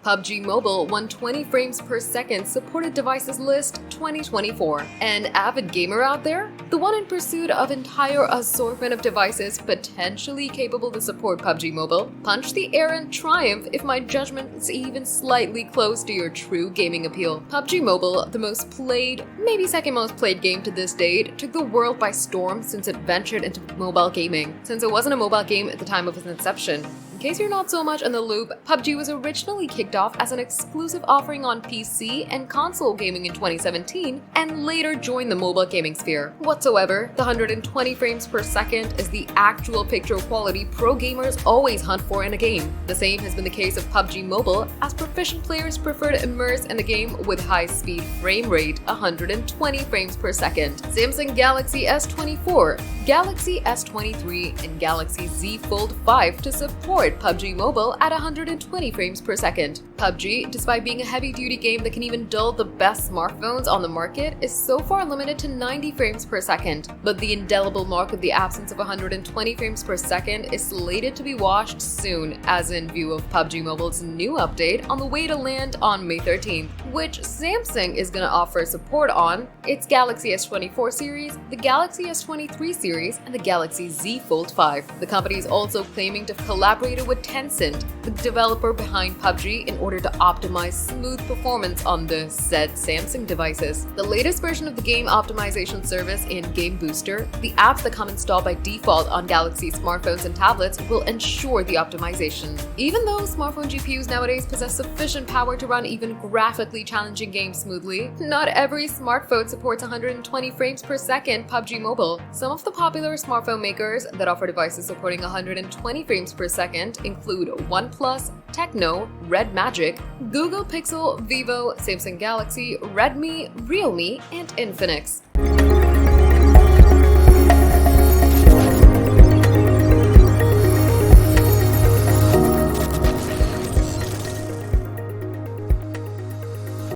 PUBG Mobile won 20 frames per second supported devices list 2024. An avid gamer out there? The one in pursuit of entire assortment of devices potentially capable to support PUBG Mobile? Punch the air in triumph if my judgment is even slightly close to your true gaming appeal. PUBG Mobile, the most played, maybe second most played game to this date, took the world by storm since it ventured into mobile gaming, since it wasn't a mobile game at the time of its inception. In case you're not so much in the loop, PUBG was originally kicked off as an exclusive offering on PC and console gaming in 2017, and later joined the mobile gaming sphere. Whatsoever, the 120 frames per second is the actual picture quality pro gamers always hunt for in a game. The same has been the case of PUBG Mobile, as proficient players prefer to immerse in the game with high-speed frame rate, 120 frames per second. Samsung Galaxy S24, Galaxy S23, and Galaxy Z Fold 5 to support PUBG Mobile at 120 frames per second. PUBG, despite being a heavy-duty game that can even dull the best smartphones on the market, is so far limited to 90 frames per second. But the indelible mark of the absence of 120 frames per second is slated to be washed soon, as in view of PUBG Mobile's new update on the way to land on May 13th, which Samsung is going to offer support on its Galaxy S24 series, the Galaxy S23 series, and the Galaxy Z Fold 5. The company is also claiming to collaborate with Tencent, the developer behind PUBG, in order to optimize smooth performance on the said Samsung devices. The latest version of the game optimization service in Game Booster, the apps that come installed by default on Galaxy smartphones and tablets, will ensure the optimization. Even though smartphone GPUs nowadays possess sufficient power to run even graphically challenging games smoothly, not every smartphone supports 120 frames per second PUBG Mobile. Some of the popular smartphone makers that offer devices supporting 120 frames per second include OnePlus, Tecno, Red Magic, Google Pixel, Vivo, Samsung Galaxy, Redmi, Realme, and Infinix.